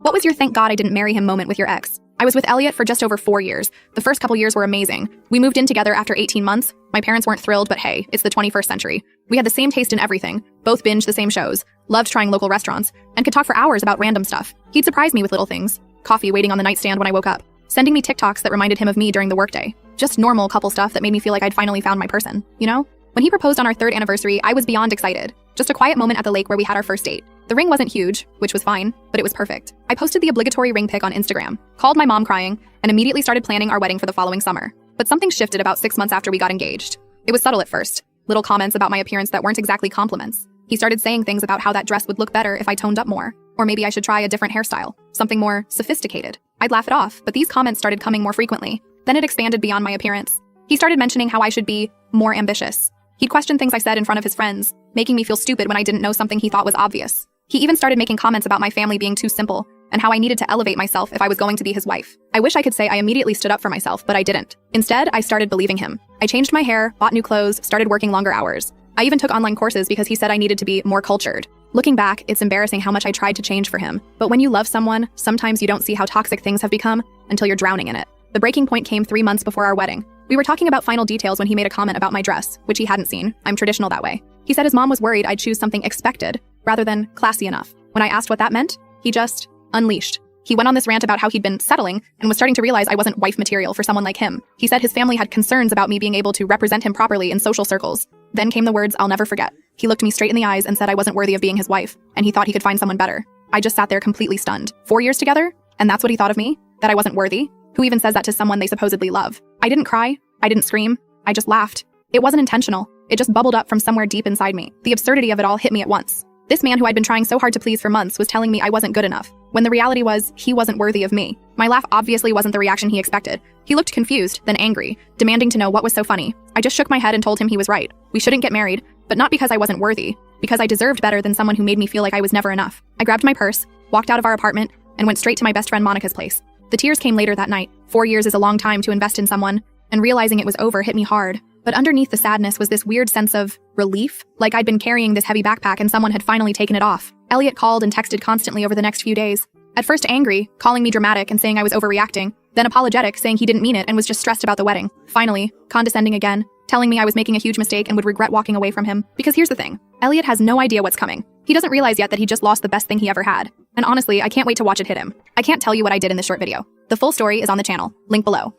What was your thank God I didn't marry him moment with your ex? I was with Elliot for just over 4 years. The first couple years were amazing. We moved in together after 18 months. My parents weren't thrilled, but hey, it's the 21st century. We had the same taste in everything, both binged the same shows, loved trying local restaurants, and could talk for hours about random stuff. He'd surprise me with little things. Coffee waiting on the nightstand when I woke up. Sending me TikToks that reminded him of me during the workday. Just normal couple stuff that made me feel like I'd finally found my person, you know? When he proposed on our 3rd anniversary, I was beyond excited. Just a quiet moment at the lake where we had our first date. The ring wasn't huge, which was fine, but it was perfect. I posted the obligatory ring pic on Instagram, called my mom crying, and immediately started planning our wedding for the following summer. But something shifted about 6 months after we got engaged. It was subtle at first. Little comments about my appearance that weren't exactly compliments. He started saying things about how that dress would look better if I toned up more. Or maybe I should try a different hairstyle, something more sophisticated. I'd laugh it off, but these comments started coming more frequently. Then it expanded beyond my appearance. He started mentioning how I should be more ambitious. He'd question things I said in front of his friends, making me feel stupid when I didn't know something he thought was obvious. He even started making comments about my family being too simple, and how I needed to elevate myself if I was going to be his wife. I wish I could say I immediately stood up for myself, but I didn't. Instead, I started believing him. I changed my hair, bought new clothes, started working longer hours. I even took online courses because he said I needed to be more cultured. Looking back, it's embarrassing how much I tried to change for him. But when you love someone, sometimes you don't see how toxic things have become until you're drowning in it. The breaking point came 3 months before our wedding. We were talking about final details when he made a comment about my dress, which he hadn't seen. I'm traditional that way. He said his mom was worried I'd choose something expected rather than classy enough. When I asked what that meant, he just unleashed. He went on this rant about how he'd been settling and was starting to realize I wasn't wife material for someone like him. He said his family had concerns about me being able to represent him properly in social circles. Then came the words I'll never forget. He looked me straight in the eyes and said I wasn't worthy of being his wife, and he thought he could find someone better. I just sat there completely stunned. 4 years together? And that's what he thought of me? That I wasn't worthy? Who even says that to someone they supposedly love? I didn't cry. I didn't scream. I just laughed. It wasn't intentional. It just bubbled up from somewhere deep inside me. The absurdity of it all hit me at once. This man who I'd been trying so hard to please for months was telling me I wasn't good enough, when the reality was he wasn't worthy of me. My laugh obviously wasn't the reaction he expected. He looked confused, then angry, demanding to know what was so funny. I just shook my head and told him he was right. We shouldn't get married, but not because I wasn't worthy, because I deserved better than someone who made me feel like I was never enough. I grabbed my purse, walked out of our apartment, and went straight to my best friend Monica's place. The tears came later that night. 4 years is a long time to invest in someone, and realizing it was over hit me hard. But underneath the sadness was this weird sense of relief, like I'd been carrying this heavy backpack and someone had finally taken it off. Elliot called and texted constantly over the next few days. At first angry, calling me dramatic and saying I was overreacting, then apologetic, saying he didn't mean it and was just stressed about the wedding. Finally, condescending again, telling me I was making a huge mistake and would regret walking away from him. Because here's the thing, Elliot has no idea what's coming. He doesn't realize yet that he just lost the best thing he ever had. And honestly, I can't wait to watch it hit him. I can't tell you what I did in this short video. The full story is on the channel, link below.